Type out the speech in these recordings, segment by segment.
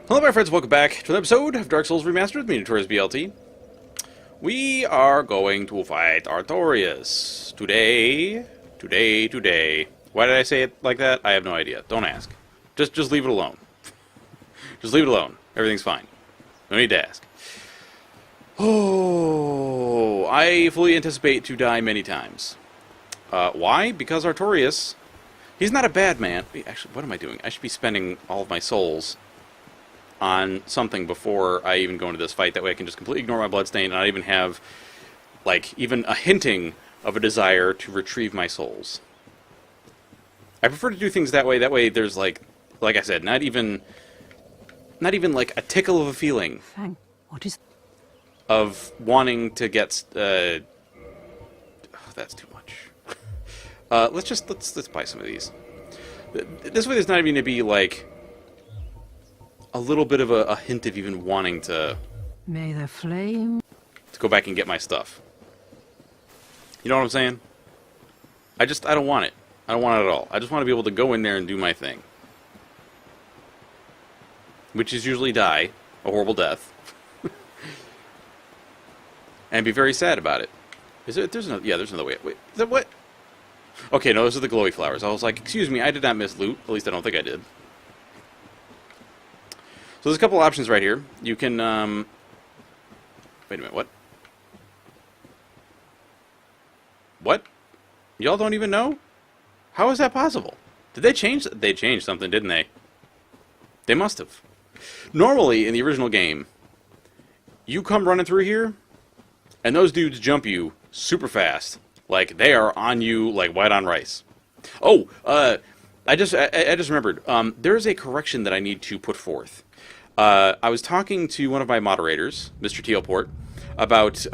Hello my friends, welcome back to an episode of Dark Souls Remastered with me, Artorias BLT. We are going to fight Artorias today. Why did I say it like that? I have no idea. Don't ask. Just leave it alone. Just leave it alone. Everything's fine. No need to ask. Oh, I fully anticipate to die many times. Why? Because Artorias, he's not a bad man. Actually, what am I doing? I should be spending all of my souls on something before I even go into this fight. That way I can just completely ignore my bloodstain and not even have, like, even a hinting of a desire to retrieve my souls. I prefer to do things that way. That way there's, like I said, not even like a tickle of a feeling. What is... of wanting to get, oh, that's too much. Let's buy some of these. This way there's not even going to be, like, a little bit of a hint of even wanting to... May the flame... to go back and get my stuff. You know what I'm saying? I don't want it. I don't want it at all. I just want to be able to go in there and do my thing. Which is usually die. A horrible death. And be very sad about it. Is it? There's another... yeah, there's another way. Wait, is that what? Okay, no, those are the glowy flowers. I was like, excuse me, I did not miss loot. At least I don't think I did. So there's a couple options right here. You can, wait a minute, what? What? Y'all don't even know? How is that possible? Did they change? They changed something, didn't they? They must have. Normally, in the original game, you come running through here, and those dudes jump you super fast. Like, they are on you like white on rice. Oh, I just remembered. There's a correction that I need to put forth. I was talking to one of my moderators, Mr. Tealport, about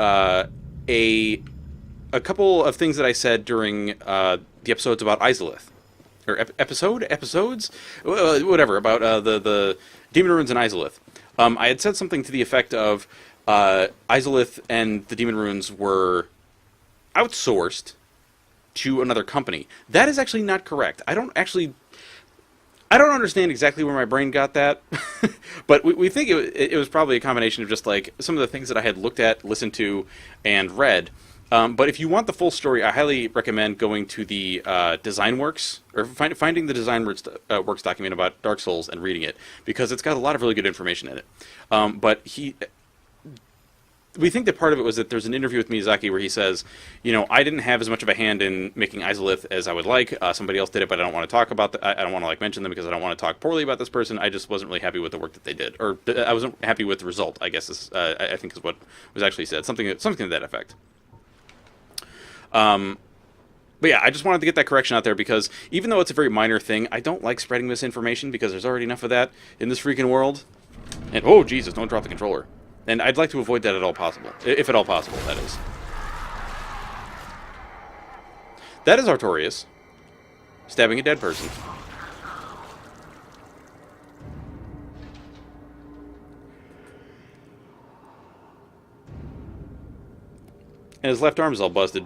a couple of things that I said during the episodes about Izalith. Or episodes? Whatever, about the Demon Runes and Izalith. I had said something to the effect of Izalith and the Demon Runes were outsourced to another company. That is actually not correct. I don't understand exactly where my brain got that, but we think it was probably a combination of just like some of the things that I had looked at, listened to, and read. But if you want the full story, I highly recommend going to the Design Works, or finding the Design Works document about Dark Souls and reading it, because it's got a lot of really good information in it. But we think that part of it was that there's an interview with Miyazaki where he says, you know, I didn't have as much of a hand in making Izalith as I would like. Somebody else did it, but I don't want to talk about I don't want to, like, mention them because I don't want to talk poorly about this person. I just wasn't really happy with the work that they did. Or I wasn't happy with the result, I guess, I think is what was actually said. Something to that effect. But yeah, I just wanted to get that correction out there because even though it's a very minor thing, I don't like spreading misinformation because there's already enough of that in this freaking world. And, oh, Jesus, don't drop the controller. And I'd like to avoid that at all possible. If at all possible, that is. That is Artorias. Stabbing a dead person. And his left arm is all busted.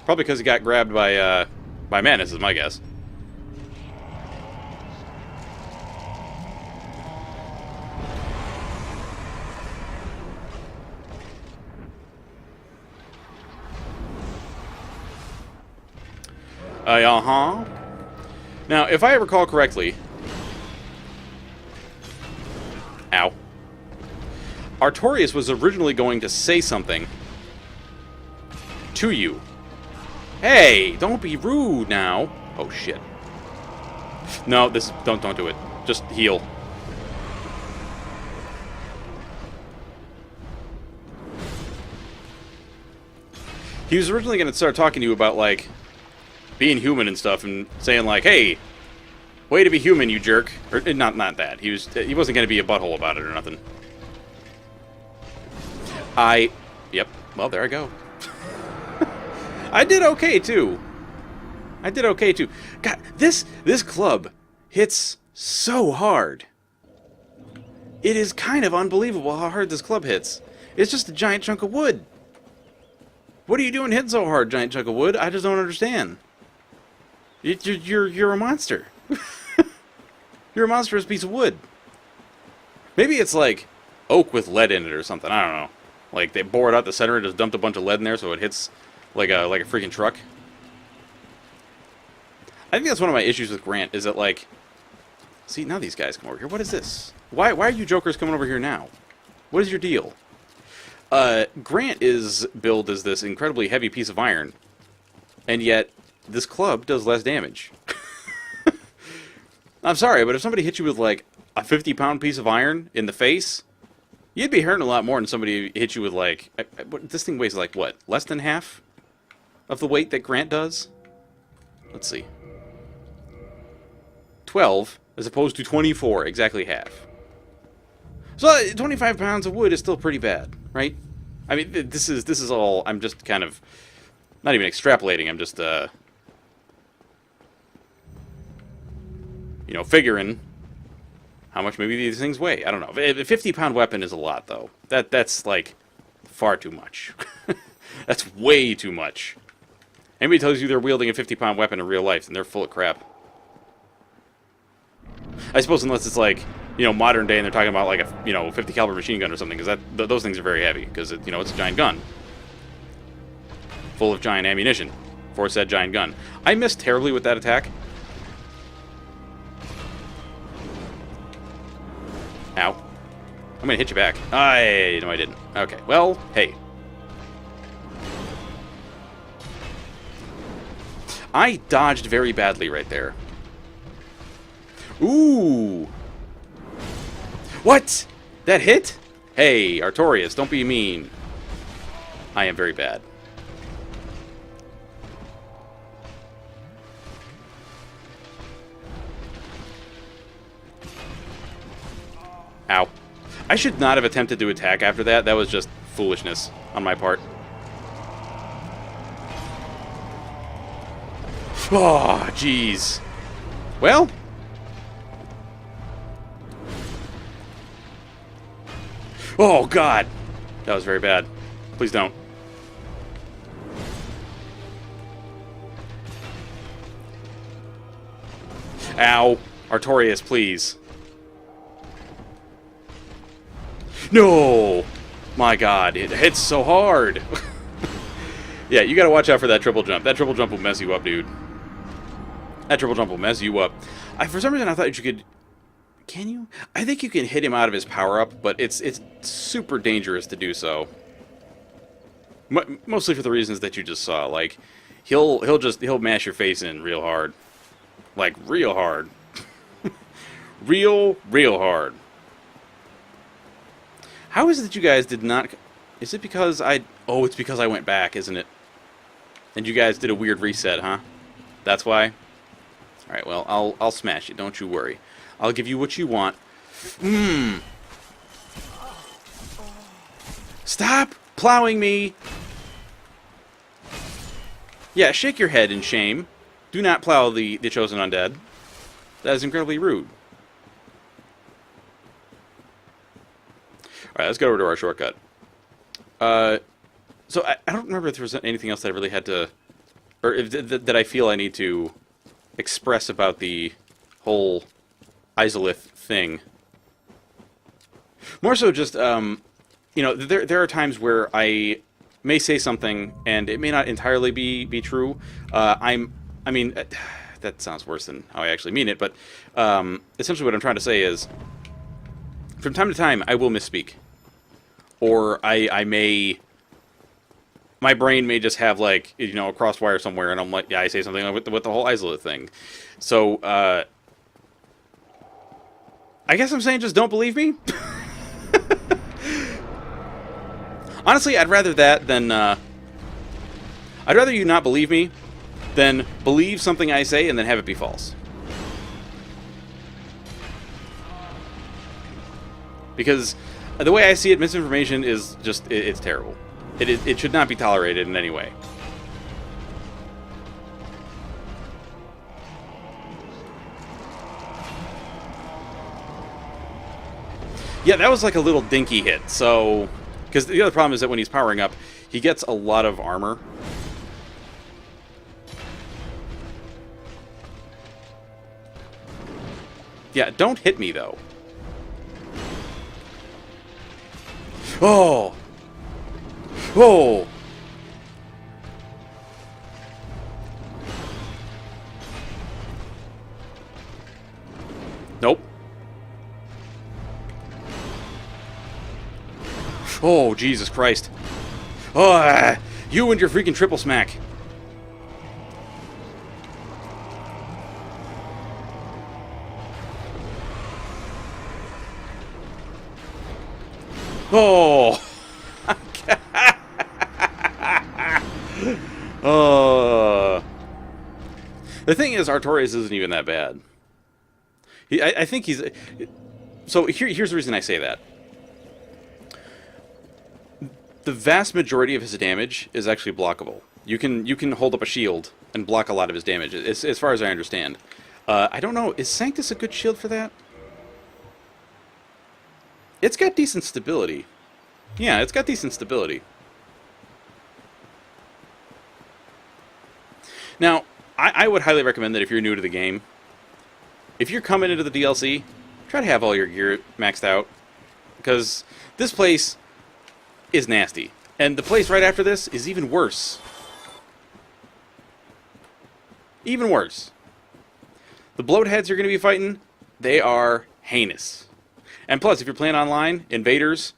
Probably because he got grabbed by Manus, is my guess. Uh-huh. Now, if I recall correctly... Ow. Artorias was originally going to say something to you. Hey, don't be rude now. Oh, shit. No, don't do it. Just heal. He was originally going to start talking to you about, like, being human and stuff, and saying like, "Hey, way to be human, you jerk." Or not that. He wasn't going to be a butthole about it or nothing. Yep. Well, there I go. I did okay too. God, this club hits so hard. It is kind of unbelievable how hard this club hits. It's just a giant chunk of wood. What are you doing hitting so hard, giant chunk of wood? I just don't understand. You're a monster. You're a monstrous piece of wood. Maybe it's like oak with lead in it or something. I don't know. Like they bore it out the center and just dumped a bunch of lead in there so it hits like a freaking truck. I think that's one of my issues with Grant is that like, see now these guys come over here. What is this? Why are you jokers coming over here now? What is your deal? Grant is billed as this incredibly heavy piece of iron, and yet this club does less damage. I'm sorry, but if somebody hit you with like a 50-pound piece of iron in the face, you'd be hurting a lot more than somebody hit you with like... this thing weighs like, what, less than half of the weight that Grant does? Let's see. 12 as opposed to 24, exactly half. So 25 pounds of wood is still pretty bad, right? I mean, this is all... I'm just kind of... not even extrapolating, I'm just, you know, figuring how much maybe these things weigh. I don't know. A 50-pound weapon is a lot, though. That's like, far too much. That's way too much. Anybody tells you they're wielding a 50-pound weapon in real life, and they're full of crap. I suppose unless it's like, you know, modern day and they're talking about like a, you know, 50 caliber machine gun or something, because those things are very heavy, because you know, it's a giant gun full of giant ammunition for said giant gun. I missed terribly with that attack. Ow. I'm gonna hit you back. No, I didn't. Okay, well, hey. I dodged very badly right there. Ooh. What? That hit? Hey, Artorias, don't be mean. I am very bad. Ow. I should not have attempted to attack after that. That was just foolishness on my part. Oh, jeez. Well. Oh, God. That was very bad. Please don't. Ow. Artorias, please. No! My God, it hits so hard. Yeah, you gotta watch out for that triple jump. That triple jump will mess you up, dude. That triple jump will mess you up. For some reason, I thought you could... Can you? I think you can hit him out of his power-up, but it's super dangerous to do so. Mostly for the reasons that you just saw. Like, he'll mash your face in real hard. Like, real hard. real hard. How is it that you guys did not... Is it because I... Oh, it's because I went back, isn't it? And you guys did a weird reset, huh? That's why? Alright, well, I'll smash it, don't you worry. I'll give you what you want. Stop plowing me! Yeah, shake your head in shame. Do not plow the chosen undead. That is incredibly rude. Alright, let's go over to our shortcut. So I don't remember if there was anything else that I really had to... Or if, that I feel I need to express about the whole Izalith thing. More so just, you know, there are times where I may say something and it may not entirely be true. I mean, that sounds worse than how I actually mean it, but essentially what I'm trying to say is, from time to time, I will misspeak. Or I may... My brain may just have, like, you know, a crosswire somewhere, and I'm like, yeah, I say something with the whole Izalith thing. So, I guess I'm saying just don't believe me? Honestly, I'd rather that than, I'd rather you not believe me than believe something I say and then have it be false. Because the way I see it, misinformation is just, it's terrible. It should not be tolerated in any way. Yeah, that was like a little dinky hit, so... Because the other problem is that when he's powering up, he gets a lot of armor. Yeah, don't hit me, though. Oh! Oh! Nope. Oh, Jesus Christ. Oh, you and your freaking triple smack. Oh! The thing is, Artorias isn't even that bad. I think he's... So here's the reason I say that. The vast majority of his damage is actually blockable. You can hold up a shield and block a lot of his damage, as far as I understand. I don't know, is Sanctus a good shield for that? It's got decent stability. Yeah, it's got decent stability. Now, I would highly recommend that if you're new to the game, if you're coming into the DLC, try to have all your gear maxed out. Because this place is nasty. And the place right after this is even worse. Even worse. The bloatheads you're going to be fighting, they are heinous. And plus, if you're playing online, invaders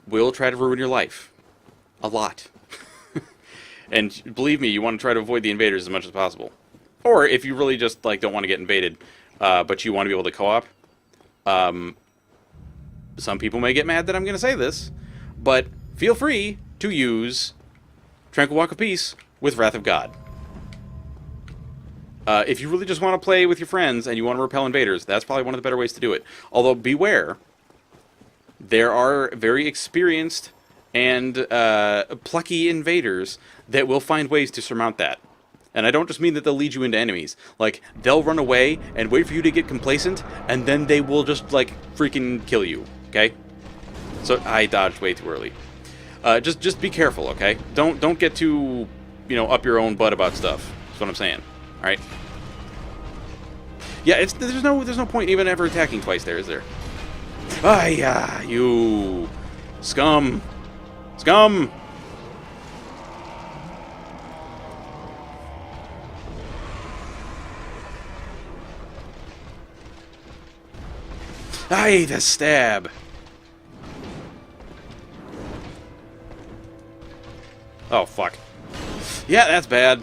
will try to ruin your life. A lot. And believe me, you want to try to avoid the invaders as much as possible. Or if you really just don't want to get invaded, but you want to be able to co-op, some people may get mad that I'm going to say this, but feel free to use Tranquil Walk of Peace with Wrath of God. If you really just want to play with your friends and you want to repel invaders, that's probably one of the better ways to do it. Although, beware, there are very experienced and plucky invaders that will find ways to surmount that. And I don't just mean that they'll lead you into enemies. Like, they'll run away and wait for you to get complacent, and then they will just, freaking kill you, okay? So, I dodged way too early. Just be careful, okay? Don't get too, up your own butt about stuff. That's what I'm saying. Alright? Yeah, there's no point even ever attacking twice there, is there? Ah, yeah, you scum. Scum! Aye, the stab. Oh, fuck. Yeah, that's bad.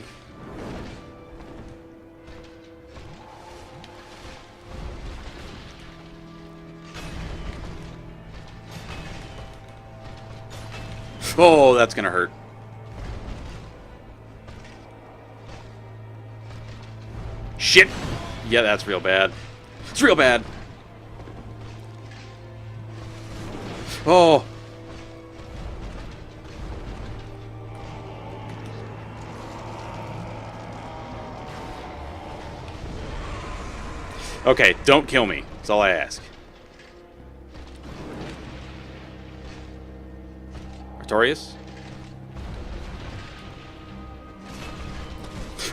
Oh, that's gonna hurt. Shit! Yeah, that's real bad. It's real bad. Oh! Okay, don't kill me. That's all I ask. Artorias?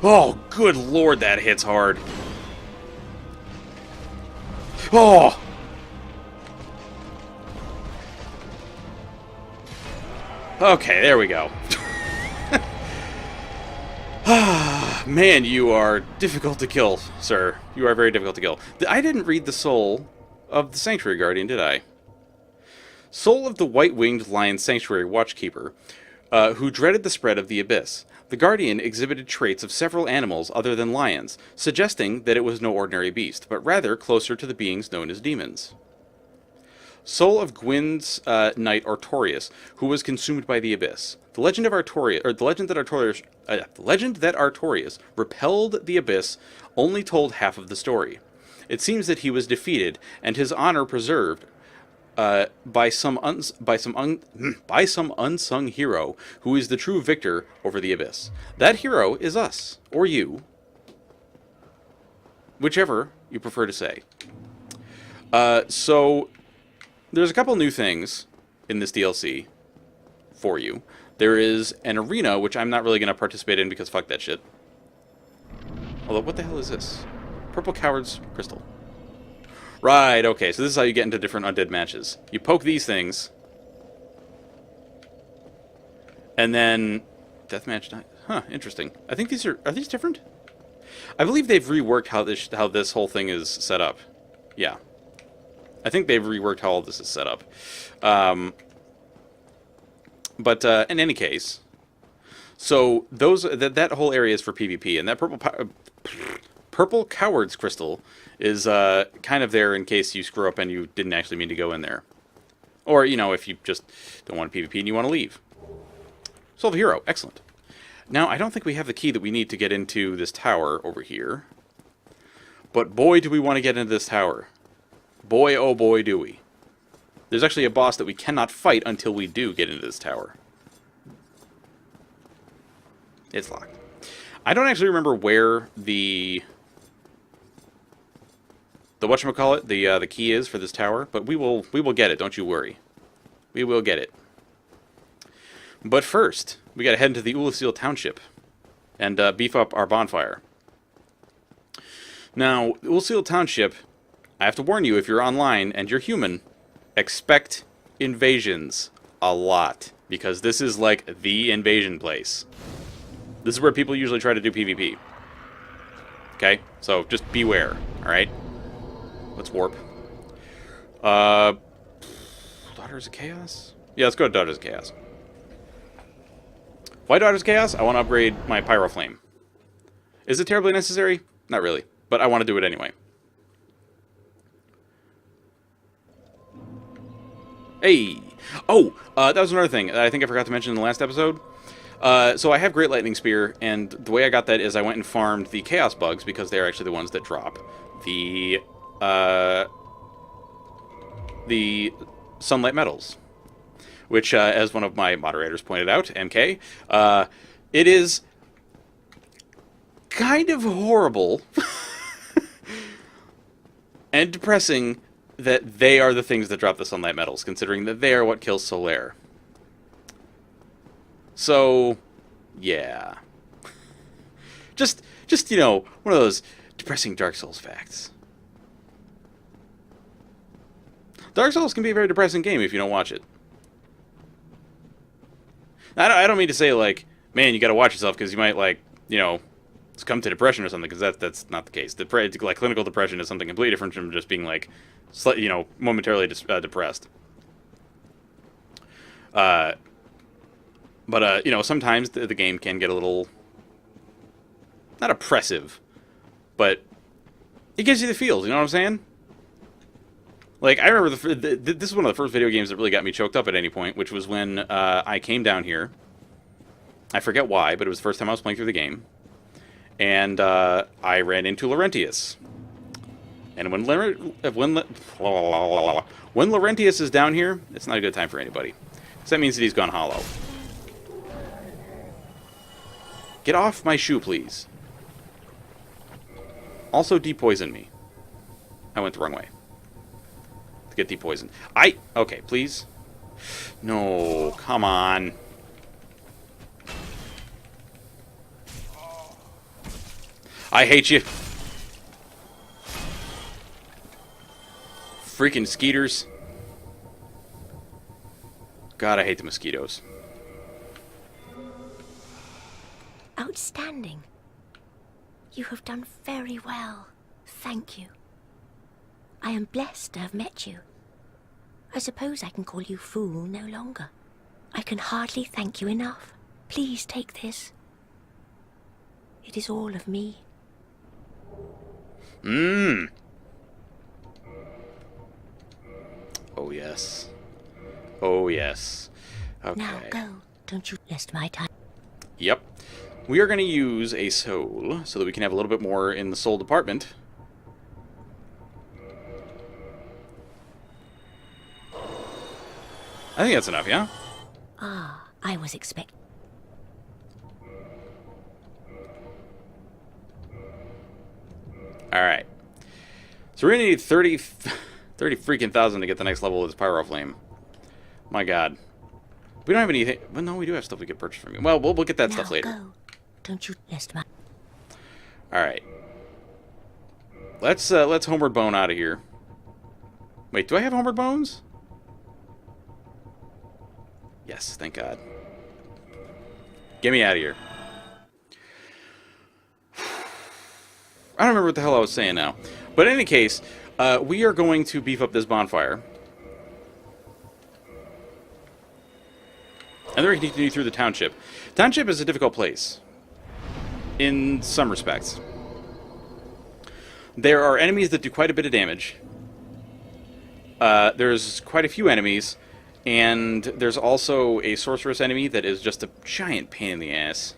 Oh, good lord, that hits hard. Oh! Okay, there we go. Man, you are difficult to kill, sir. You are very difficult to kill. I didn't read the soul of the Sanctuary Guardian, did I? Soul of the White-Winged Lion Sanctuary Watchkeeper, who dreaded the spread of the Abyss. The Guardian exhibited traits of several animals other than lions, suggesting that it was no ordinary beast, but rather closer to the beings known as demons. Soul of Gwyn's knight Artorias, who was consumed by the Abyss. The legend of Artorias, or the legend that Artorias repelled the Abyss, only told half of the story. It seems that he was defeated and his honor preserved by some unsung hero who is the true victor over the Abyss. That hero is us, or you, whichever you prefer to say. So there's a couple new things in this DLC for you. There is an arena, which I'm not really going to participate in because fuck that shit. Although, what the hell is this? Purple Coward's Crystal. Right, okay, so this is how you get into different undead matches. You poke these things, and then... Deathmatch... Huh, interesting. I think these are these different? I believe they've reworked how this whole thing is set up. Yeah. I think they've reworked how all this is set up. But in any case... So, that whole area is for PvP, and that purple coward's crystal is kind of there in case you screw up and you didn't actually mean to go in there. Or, you know, if you just don't want PvP and you want to leave. Solve a hero. Excellent. Now, I don't think we have the key that we need to get into this tower over here. But boy, do we want to get into this tower. Boy, oh boy, do we. There's actually a boss that we cannot fight until we do get into this tower. It's locked. I don't actually remember where the whatchamacallit, the key is for this tower, but we will get it, don't you worry. We will get it. But first, we gotta head into the Ulasil Township and beef up our bonfire. Now, Ulasil Township, I have to warn you, if you're online and you're human, expect invasions a lot, because this is like the invasion place. This is where people usually try to do PvP. Okay? So, just beware. Alright? Let's warp. Daughters of Chaos? Yeah, let's go to Daughters of Chaos. Why Daughters of Chaos? I want to upgrade my Pyro Flame. Is it terribly necessary? Not really. But I want to do it anyway. Hey! Oh! That was another thing I think I forgot to mention in the last episode. So I have Great Lightning Spear, and the way I got that is I went and farmed the Chaos Bugs, because they're actually the ones that drop the Sunlight Metals. Which, as one of my moderators pointed out, MK, it is kind of horrible and depressing that they are the things that drop the Sunlight Metals, considering that they are what kills Solaire. So, yeah. Just, you know, one of those depressing Dark Souls facts. Dark Souls can be a very depressing game if you don't watch it. I don't mean to say, like, man, you gotta watch yourself because you might, like, you know, succumb to depression or something, because that's not the case. Like, clinical depression is something completely different from just being, like, you know, momentarily depressed. But, you know, sometimes the game can get a little, not oppressive, but it gives you the feels, you know what I'm saying? Like, I remember this is one of the first video games that really got me choked up at any point, which was when I came down here. I forget why, but it was the first time I was playing through the game. And I ran into Laurentius. And when Laurentius is down here, it's not a good time for anybody. So that means that he's gone hollow. Get off my shoe, please. Also, depoison me. I went the wrong way. To get depoisoned. Okay, please. No, come on. I hate you. Freaking skeeters. God, I hate the mosquitoes. Outstanding. You have done very well. Thank you. I am blessed to have met you. I suppose I can call you fool no longer. I can hardly thank you enough. Please take this. It is all of me. Oh, yes. Oh, yes. Okay. Now go. Don't you waste my time. Yep. We are going to use a soul so that we can have a little bit more in the soul department. I think that's enough, yeah? Ah, I was expecting. Alright. So we're going to need 30 freaking thousand to get the next level of this Pyro Flame. My god. We don't have anything. Well, no, we do have stuff we could purchase from you. Well, we'll get that stuff later. Go. Don't you waste my... Alright. Let's Homeward Bone out of here. Wait, do I have Homeward Bones? Yes, thank God. Get me out of here. I don't remember what the hell I was saying now. But in any case, we are going to beef up this bonfire. And then we're going to continue through the township. Township is a difficult place. In some respects. There are enemies that do quite a bit of damage. There's quite a few enemies. And there's also a sorceress enemy that is just a giant pain in the ass.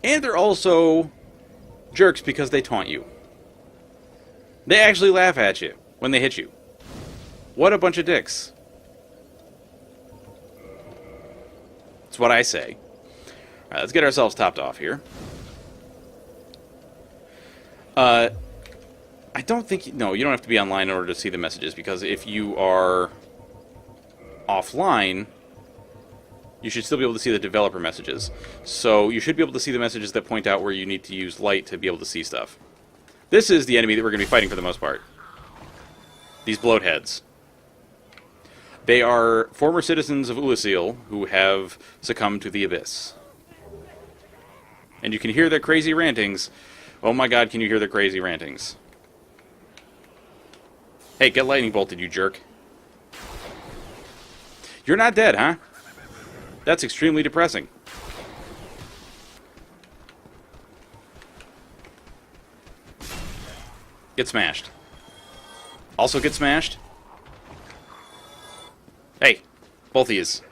And they're also jerks because they taunt you. They actually laugh at you when they hit you. What a bunch of dicks. That's what I say. Alright, let's get ourselves topped off here. I don't think... No, you don't have to be online in order to see the messages, because if you are offline, you should still be able to see the developer messages. So you should be able to see the messages that point out where you need to use light to be able to see stuff. This is the enemy that we're going to be fighting for the most part. These bloatheads. They are former citizens of Ulasil who have succumbed to the abyss. And you can hear their crazy rantings. Oh my god, can you hear their crazy rantings? Hey, get lightning bolted, you jerk. You're not dead, huh? That's extremely depressing. Get smashed. Also get smashed. Hey, both of yous.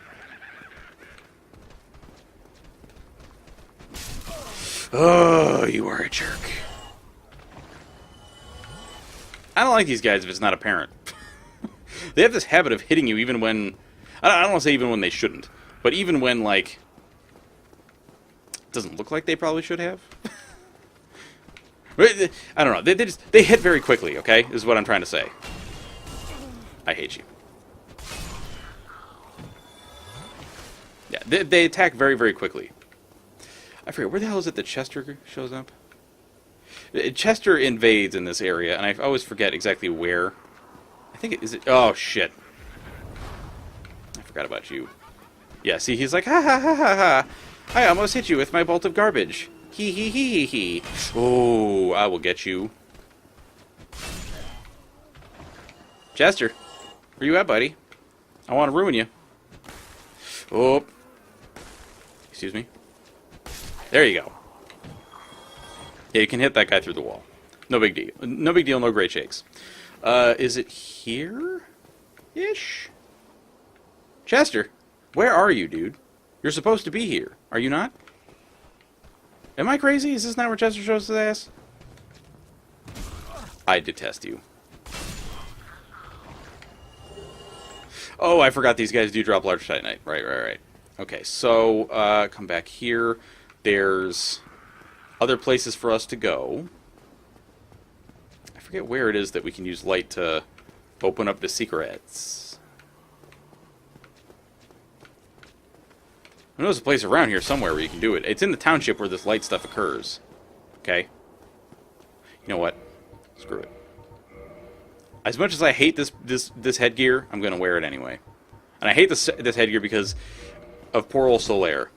Oh, you are a jerk. I don't like these guys if it's not apparent. They have this habit of hitting you even when... I don't want to say even when they shouldn't. But even when, like... It doesn't look like they probably should have. I don't know. They hit very quickly, okay? Is what I'm trying to say. I hate you. Yeah, they attack very, very quickly. I forget, where the hell is it that Chester shows up? Chester invades in this area, and I always forget exactly where. I think it is it... Oh, shit. I forgot about you. Yeah, see, he's like, ha ha ha ha ha. I almost hit you with my bolt of garbage. Hee hee hee hee hee. Oh, I will get you. Chester, where you at, buddy? I want to ruin you. Oh. Excuse me. There you go. Yeah, you can hit that guy through the wall. No big deal. No big deal, no great shakes. Is it here-ish? Chester, where are you, dude? You're supposed to be here. Are you not? Am I crazy? Is this not where Chester shows his ass? I detest you. Oh, I forgot these guys do drop large titanite. Right. Okay, so, come back here. There's other places for us to go. I forget where it is that we can use light to open up the secrets. I know there's a place around here somewhere where you can do it. It's in the township where this light stuff occurs. Okay? You know what? Screw it. As much as I hate this headgear, I'm going to wear it anyway. And I hate this headgear because of poor old Solaire.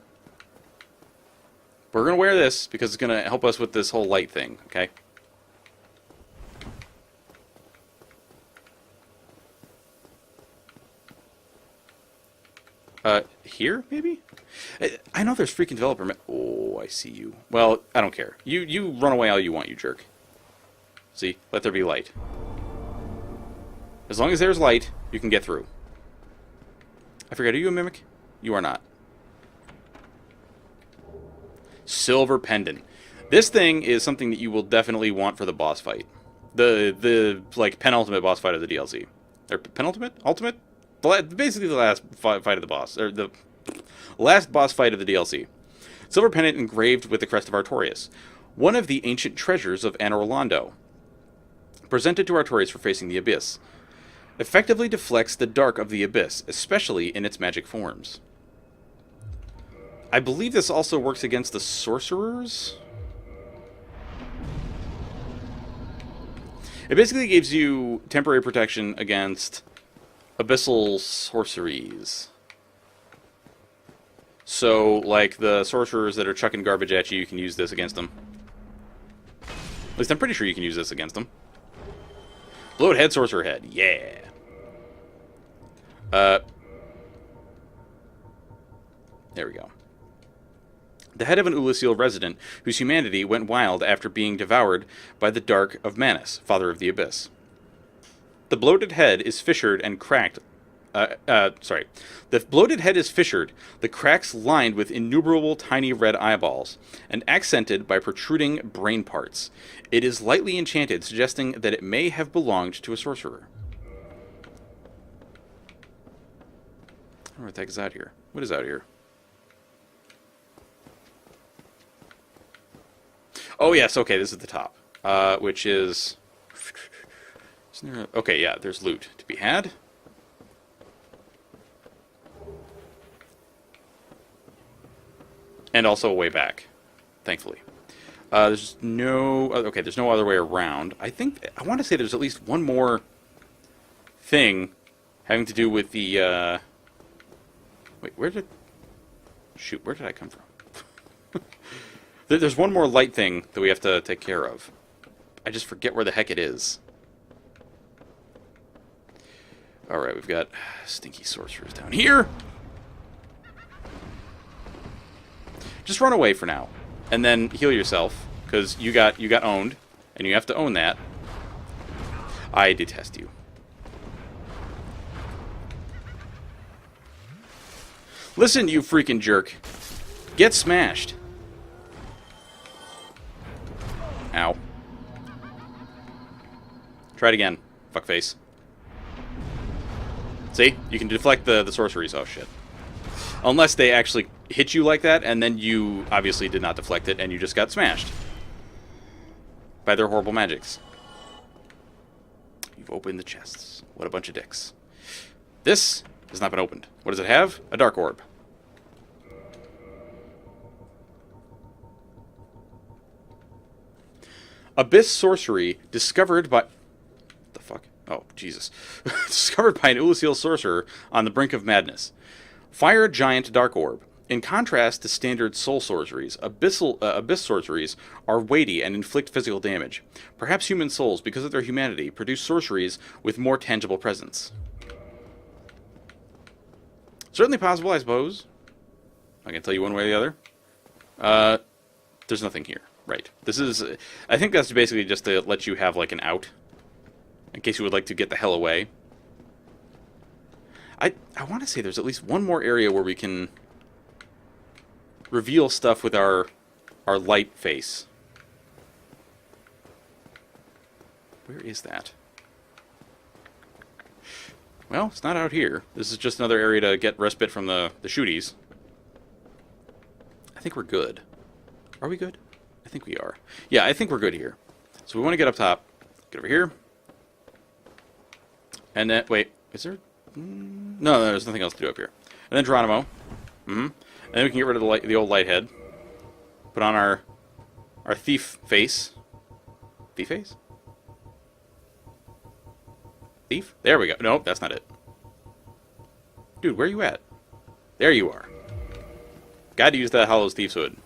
We're going to wear this because it's going to help us with this whole light thing, okay? Here, maybe? I know there's freaking developer... Oh, I see you. Well, I don't care. You run away all you want, you jerk. See? Let there be light. As long as there's light, you can get through. I forget, are you a mimic? You are not. Silver Pendant. This thing is something that you will definitely want for the boss fight. The like, penultimate boss fight of the DLC. Or penultimate? Ultimate? Basically the last fight of the boss. Or the last boss fight of the DLC. Silver Pendant engraved with the crest of Artorias. One of the ancient treasures of Anor Londo. Presented to Artorias for facing the Abyss. Effectively deflects the dark of the Abyss, especially in its magic forms. I believe this also works against the sorcerers? It basically gives you temporary protection against abyssal sorceries. So, like the sorcerers that are chucking garbage at you, you can use this against them. At least I'm pretty sure you can use this against them. Bloated head, sorcerer head. Yeah. There we go. The head of an Ulasil resident whose humanity went wild after being devoured by the Dark of Manus, Father of the Abyss. The bloated head is fissured and cracked. The bloated head is fissured, the cracks lined with innumerable tiny red eyeballs, and accented by protruding brain parts. It is lightly enchanted, suggesting that it may have belonged to a sorcerer. I don't know what the heck is out here. What is out here? Oh, yes, okay, this is the top. Which is... Isn't there okay, yeah, there's loot to be had. And also a way back, thankfully. There's no... Okay, there's no other way around. I want to say there's at least one more thing having to do with the... Wait, where did... Shoot, where did I come from? There's one more light thing that we have to take care of. I just forget where the heck it is. Alright, we've got stinky sorcerers down here. Just run away for now. And then heal yourself. Because you got owned. And you have to own that. I detest you. Listen, you freaking jerk. Get smashed. Ow. Try it again, fuckface. See? You can deflect the sorceries. Oh, shit. Unless they actually hit you like that, and then you obviously did not deflect it, and you just got smashed. By their horrible magics. You've opened the chests. What a bunch of dicks. This has not been opened. What does it have? A dark orb. Abyss sorcery discovered by... What the fuck? Oh, Jesus. Discovered by an Ulasil sorcerer on the brink of madness. Fire giant dark orb. In contrast to standard soul sorceries, abyss sorceries are weighty and inflict physical damage. Perhaps human souls, because of their humanity, produce sorceries with more tangible presence. Certainly possible, I suppose. I can tell you one way or the other. There's nothing here. Right. This is... I think that's basically just to let you have, like, an out. In case you would like to get the hell away. I want to say there's at least one more area where we can reveal stuff with our light face. Where is that? Well, it's not out here. This is just another area to get respite from the shooties. I think we're good. Are we good? I think we are. Yeah, I think we're good here. So we want to get up top. Get over here. And then... Wait. Is there... No, there's nothing else to do up here. And then Geronimo. And then we can get rid of the old light head. Put on our thief face. Thief face? Thief? There we go. Nope, that's not it. Dude, where are you at? There you are. Gotta use that Hollow Thief's Hood.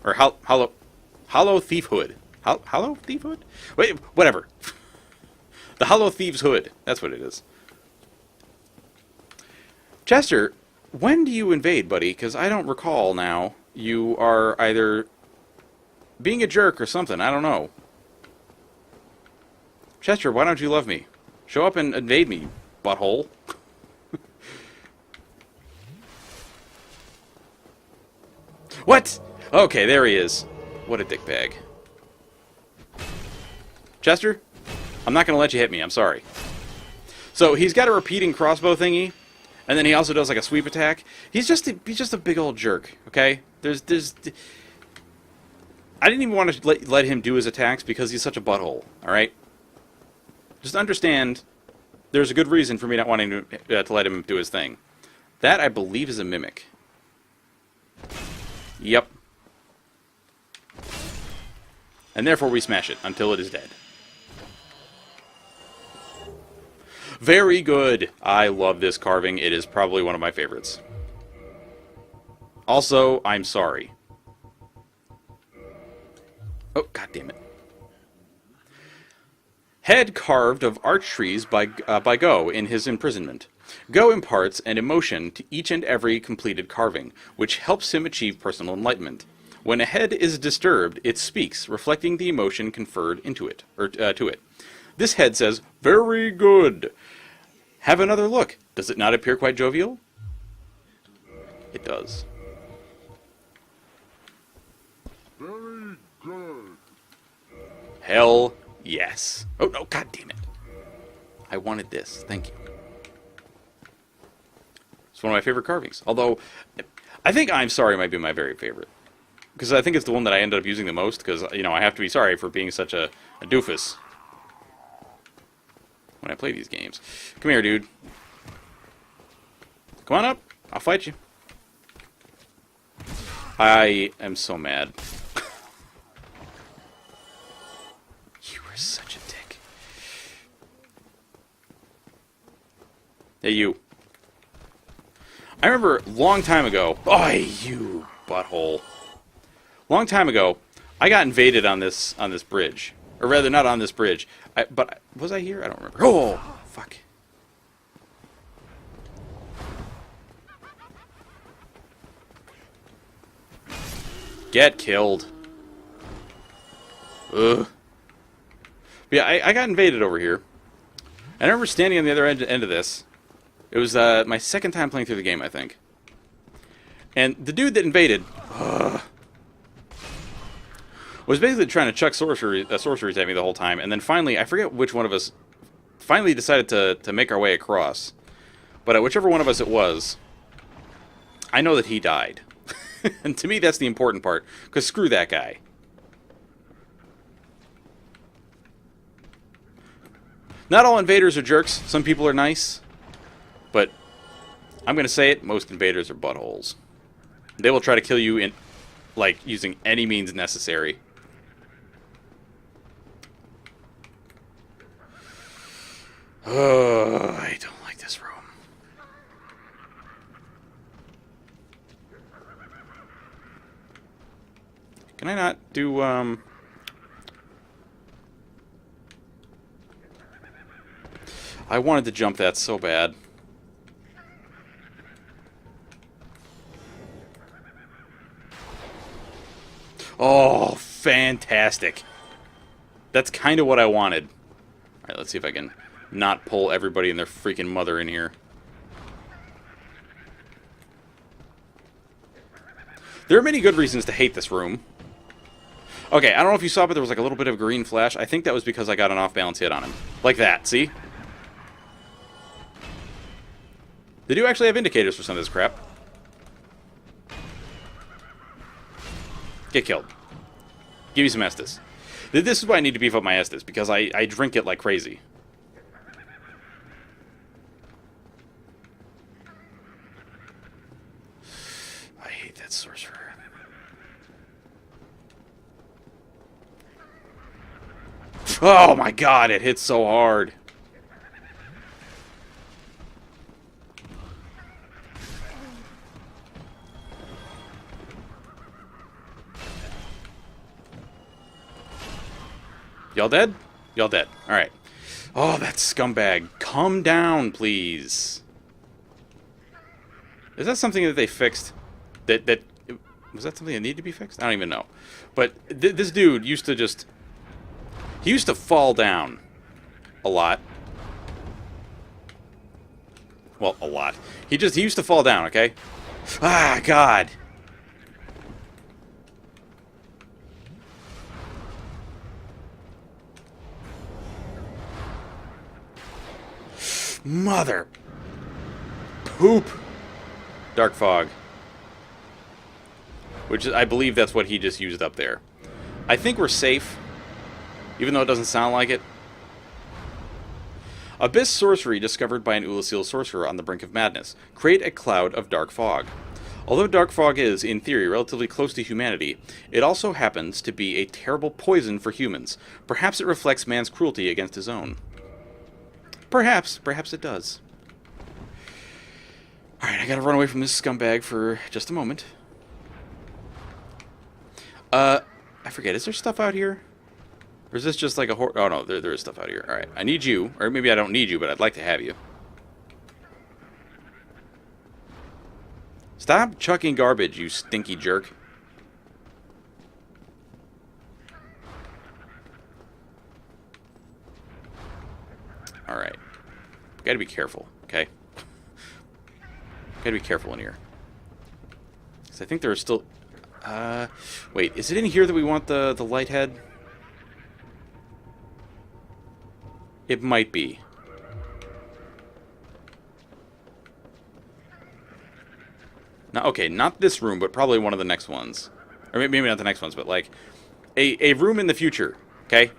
Or Hollow Thief Hood. Hollow Thief Hood? Wait, whatever. The Hollow Thieves Hood. That's what it is. Chester, when do you invade, buddy? Because I don't recall now. You are either being a jerk or something. I don't know. Chester, why don't you love me? Show up and invade me, butthole. What? Okay, there he is. What a dickbag. Chester, I'm not going to let you hit me. I'm sorry. So he's got a repeating crossbow thingy, and then he also does like a sweep attack. He's just a big old jerk. Okay. I didn't even want to let him do his attacks because he's such a butthole. All right. Just understand, there's a good reason for me not wanting to let him do his thing. That I believe is a mimic. Yep. And therefore we smash it until it is dead. Very good. I love this carving. It is probably one of my favorites. Also, I'm sorry. Oh, god damn it. Head carved of arch trees by Go in his imprisonment. Go imparts an emotion to each and every completed carving, which helps him achieve personal enlightenment. When a head is disturbed, it speaks, reflecting the emotion conferred into it, or to it. This head says, "Very good." Have another look. Does it not appear quite jovial? It does. Very good. Hell yes. Oh, no, god damn it. I wanted this. Thank you. It's one of my favorite carvings. Although, I think I'm Sorry might be my very favorite. Because I think it's the one that I ended up using the most, because, you know, I have to be sorry for being such a doofus when I play these games. Come here, dude. Come on up. I'll fight you. I am so mad. You are such a dick. Hey, you. I remember a long time ago... Oh, you butthole. Long time ago, I got invaded on this bridge. Or rather, not on this bridge. But was I here? I don't remember. Oh, fuck. Get killed. Ugh. But yeah, I got invaded over here. I remember standing on the other end of this. It was my second time playing through the game, I think. And the dude that invaded was basically trying to chuck sorceries at me the whole time. And then finally, I forget which one of us finally decided to make our way across. But whichever one of us it was, I know that he died. And to me, that's the important part. Because screw that guy. Not all invaders are jerks. Some people are nice. But I'm going to say it, most invaders are buttholes. They will try to kill you in, like, using any means necessary. Oh, I don't like this room. Can I not do, I wanted to jump that so bad. Oh, fantastic. That's kind of what I wanted. Alright, let's see if I can not pull everybody and their freaking mother in here. There are many good reasons to hate this room. Okay, I don't know if you saw, but there was like a little bit of green flash. I think that was because I got an off-balance hit on him. Like that, see? They do actually have indicators for some of this crap. Get killed. Give me some Estus. This is why I need to beef up my Estus, because I drink it like crazy. I hate that sorcerer. Oh my god, it hits so hard. Y'all dead? Y'all dead. Alright. Oh, that scumbag. Come down, please. Is that something that they fixed? Was that something that needed to be fixed? I don't even know. But this dude used to just... He used to fall down. A lot. Well, a lot. He used to fall down, okay? Ah, God. Mother poop. Dark fog. Which is, I believe that's what he just used up there. I think we're safe, even though it doesn't sound like it. Abyss sorcery discovered by an Ulasil sorcerer on the brink of madness. Create a cloud of dark fog. Although dark fog is, in theory, relatively close to humanity, it also happens to be a terrible poison for humans. Perhaps it reflects man's cruelty against his own. Perhaps. Perhaps it does. Alright, I gotta run away from this scumbag for just a moment. I forget, is there stuff out here? Or is this just like a oh no, there is stuff out here. Alright, I need you. Or maybe I don't need you, but I'd like to have you. Stop chucking garbage, you stinky jerk. Alright. Gotta be careful, okay? Gotta be careful in here. Because I think there are still... wait, is it in here that we want the light head? It might be. Now, okay, not this room, but probably one of the next ones. Or maybe not the next ones, but like... A room in the future, okay?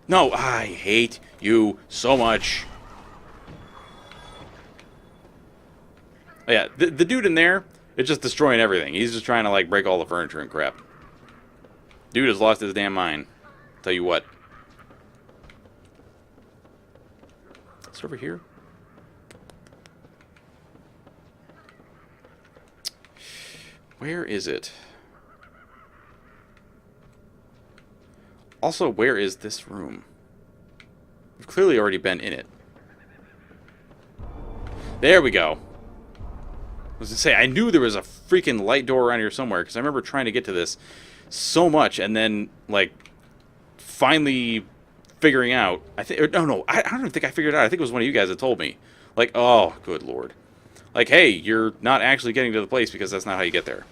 No, I hate you so much. Oh, yeah, the dude in there is just destroying everything. He's just trying to, like, break all the furniture and crap. Dude has lost his damn mind. Tell you what. It's over here. Where is it? Also, where is this room? We've clearly already been in it. There we go. I was going to say, I knew there was a freaking light door around here somewhere, because I remember trying to get to this so much, and then, like, finally figuring out... I don't even think I figured it out. I think it was one of you guys that told me. Like, oh, good lord. Like, hey, you're not actually getting to the place, because that's not how you get there.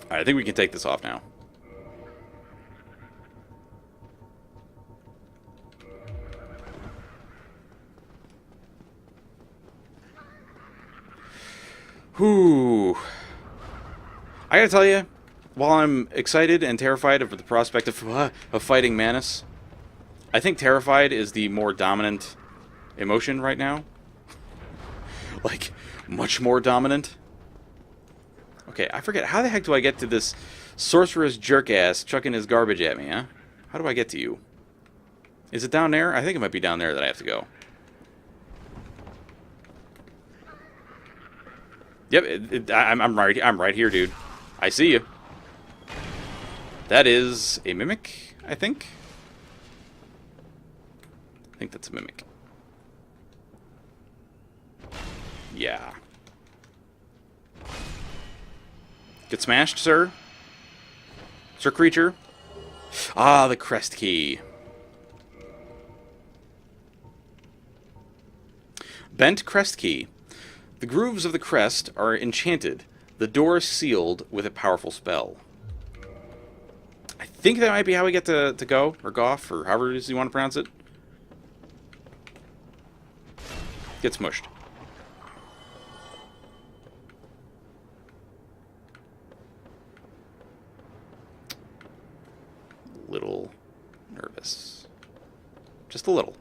Alright, I think we can take this off now. Whew. I gotta tell you, while I'm excited and terrified of the prospect of fighting Manus, I think terrified is the more dominant emotion right now. Like, much more dominant. Okay, I forget. How the heck do I get to this sorceress jerk-ass chucking his garbage at me, huh? How do I get to you? Is it down there? I think it might be down there that I have to go. Yep, I'm right here, dude. I see you. That is a mimic, I think. I think that's a mimic. Yeah. Get smashed, sir? Sir creature? Ah, the crest key. Bent crest key. The grooves of the crest are enchanted. The door sealed with a powerful spell. I think that might be how we get to go, or Goff, or however it is you want to pronounce it. Get smushed. Little nervous. Just a little.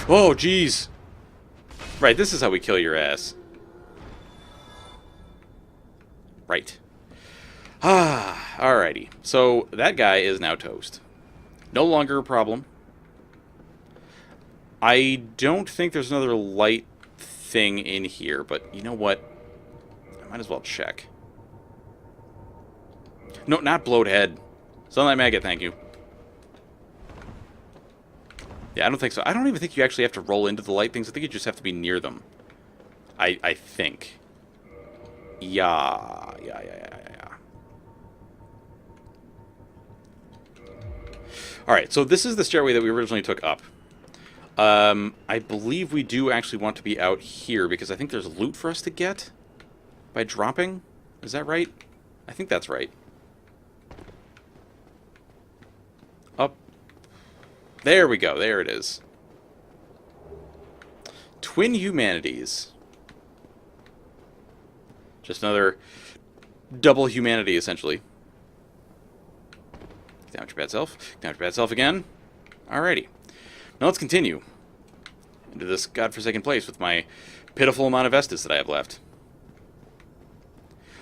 Oh, jeez. Right, this is how we kill your ass. Right. Ah, alrighty. So, that guy is now toast. No longer a problem. I don't think there's another light thing in here, but you know what? I might as well check. No, not blowed head. Sunlight maggot, thank you. Yeah, I don't think so. I don't even think you actually have to roll into the light things. I think you just have to be near them. I think. Yeah. Alright, so this is the stairway that we originally took up. I believe we do actually want to be out here, because I think there's loot for us to get by dropping. Is that right? I think that's right. Up. There we go. There it is. Twin humanities. Just another double humanity, essentially. Get down with your bad self. Get down with your bad self again. Alrighty. Now let's continue into this godforsaken place with my pitiful amount of Estus that I have left.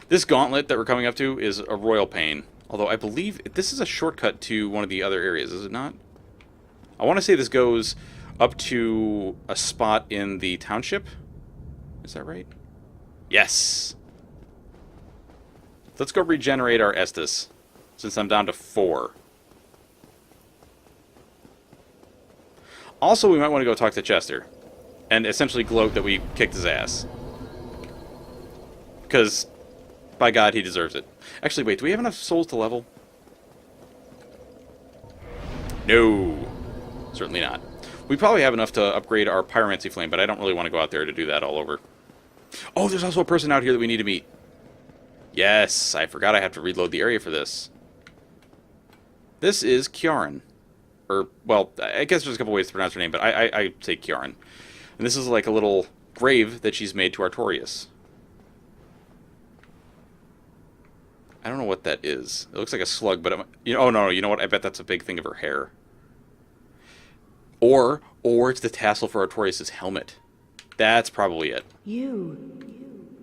This gauntlet that we're coming up to is a royal pain. Although I believe this is a shortcut to one of the other areas, is it not? I want to say this goes up to a spot in the township. Is that right? Yes! Let's go regenerate our Estus, since I'm down to 4. Also, we might want to go talk to Chester, and essentially gloat that we kicked his ass. Because, by God, he deserves it. Actually, wait, do we have enough souls to level? No. Certainly not. We probably have enough to upgrade our Pyromancy Flame, but I don't really want to go out there to do that all over. Oh, there's also a person out here that we need to meet. Yes, I forgot I have to reload the area for this. This is Kjaran. Or, well, I guess there's a couple ways to pronounce her name, but I say Kjaran. And this is like a little grave that she's made to Artorias. I don't know what that is. It looks like a slug, but oh no, you know what? I bet that's a big thing of her hair. Or it's the tassel for Artorias' helmet. That's probably it.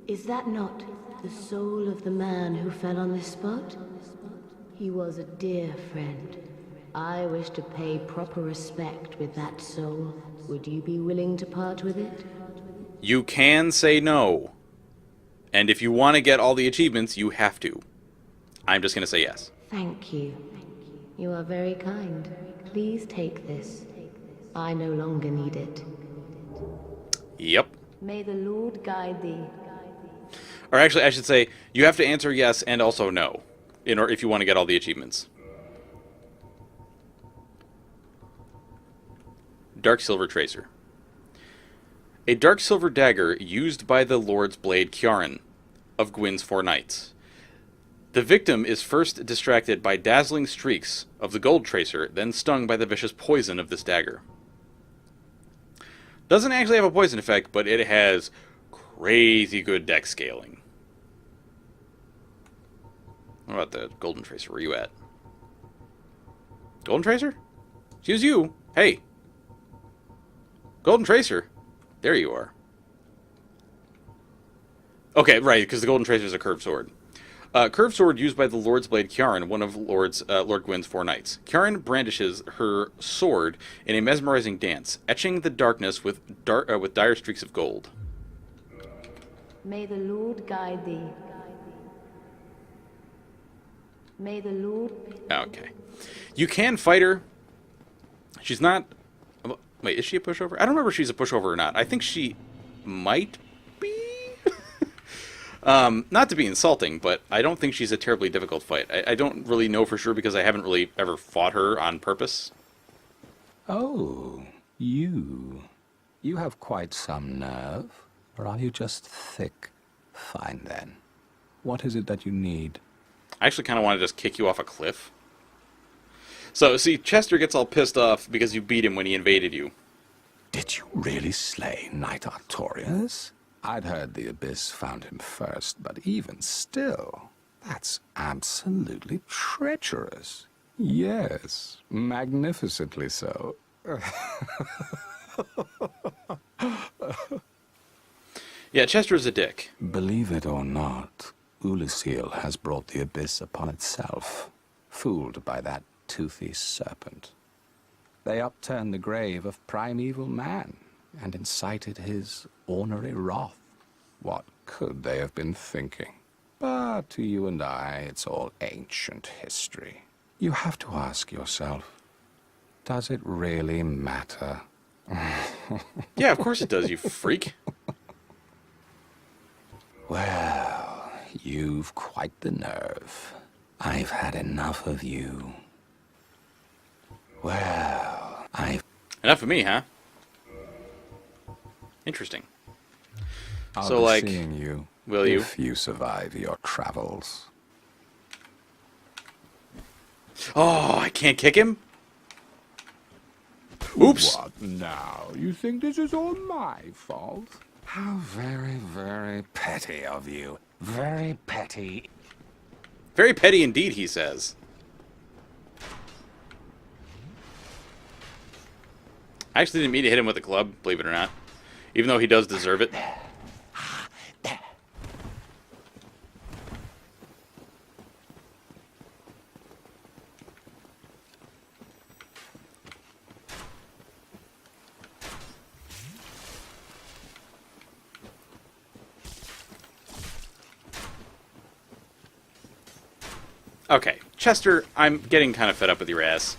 Is that not the soul of the man who fell on this spot? He was a dear friend. I wish to pay proper respect with that soul. Would you be willing to part with it? You can say no. And if you want to get all the achievements, you have to. I'm just going to say yes. Thank you. You are very kind. Please take this. I no longer need it. Yep. May the Lord guide thee. Or actually, I should say, you have to answer yes and also no, in order if you want to get all the achievements. Dark Silver Tracer. A dark silver dagger used by the Lord's Blade Kjaran of Gwyn's Four Knights. The victim is first distracted by dazzling streaks of the gold tracer, then stung by the vicious poison of this dagger. Doesn't actually have a poison effect, but it has crazy good dex scaling. What about the golden tracer? Where you at? Golden tracer? Excuse you. Hey. Golden tracer. There you are. Okay, right, because the golden tracer is a curved sword. Curved sword used by the Lord's Blade Kjaran, one of Lord Gwyn's Four Knights. Kjaran brandishes her sword in a mesmerizing dance, etching the darkness with dire streaks of gold. May the Lord guide thee. May the Lord... Okay. You can fight her. She's not... Wait, is she a pushover? I don't remember if she's a pushover or not. I think she might be. Not to be insulting, but I don't think she's a terribly difficult fight. I don't really know for sure because I haven't really ever fought her on purpose. Oh, you. You have quite some nerve. Or are you just thick? Fine then. What is it that you need? I actually kind of want to just kick you off a cliff. So, see, Chester gets all pissed off because you beat him when he invaded you. Did you really slay Knight Artorias? I'd heard the Abyss found him first, but even still, that's absolutely treacherous. Yes, magnificently so. Yeah, Chester's a dick. Believe it or not, Ulysses has brought the Abyss upon itself, fooled by that toothy serpent. They upturned the grave of primeval man and incited his ornery wrath. What could they have been thinking? But to you and I, it's all ancient history. You have to ask yourself, does it really matter? Yeah, of course it does, you freak. Well, you've quite the nerve. I've had enough of you. Well, Enough of me, huh? Interesting. I'll So, be like, seeing you will you? if you survive your travels. Oh, I can't kick him? Oops. What now? You think this is all my fault? How very, very petty of you. Very petty. Very petty indeed, he says. I actually didn't mean to hit him with a club, believe it or not. Even though he does deserve it. Okay, Chester, I'm getting kind of fed up with your ass.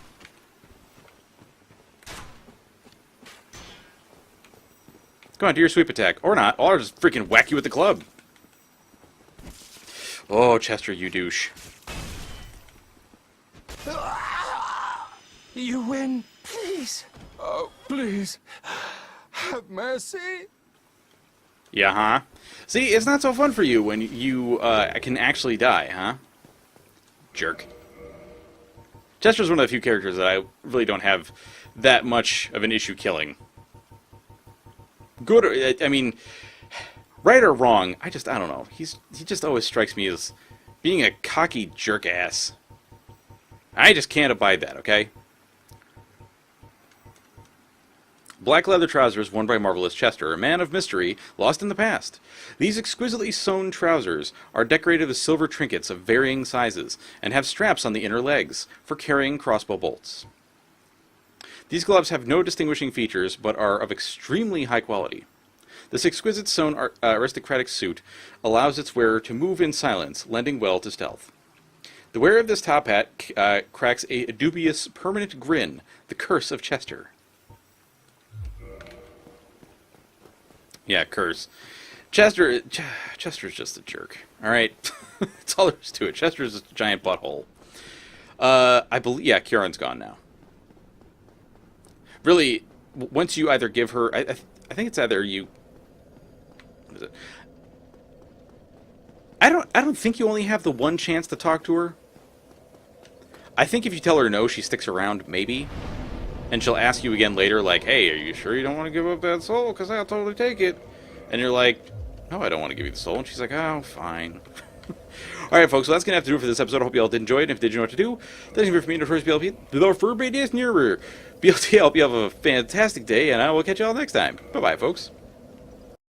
Go on, do your sweep attack. Or not. Or I'll just freaking whack you with the club. Oh, Chester, you douche. You win. Please. Oh, please. Have mercy. Yeah, huh? See, it's not so fun for you when you can actually die, huh? Jerk. Chester's one of the few characters that I really don't have that much of an issue killing. Good, or, I mean, right or wrong, I don't know. He just always strikes me as being a cocky jerk ass. I just can't abide that, okay? Black leather trousers worn by Marvelous Chester, a man of mystery, lost in the past. These exquisitely sewn trousers are decorated with silver trinkets of varying sizes and have straps on the inner legs for carrying crossbow bolts. These gloves have no distinguishing features, but are of extremely high quality. This exquisite sewn aristocratic suit allows its wearer to move in silence, lending well to stealth. The wearer of this top hat cracks a dubious, permanent grin, the curse of Chester. Yeah, curse. Chester's just a jerk. All right, that's all there is to it. Chester's just a giant butthole. I believe, yeah, Kieran's gone now. Really, once you either give her, I think it's either you. What is it? I don't think you only have the one chance to talk to her. I think if you tell her no, she sticks around, maybe. And she'll ask you again later, like, hey, are you sure you don't want to give up that soul? Because I'll totally take it. And you're like, no, I don't want to give you the soul. And she's like, oh, fine. Alright, folks, so that's going to have to do it for this episode. I hope you all did enjoy it. And if you did, you know what to do. Thank you for me, Notorious BLP. BLT, I hope you have a fantastic day, and I will catch you all next time. Bye-bye, folks.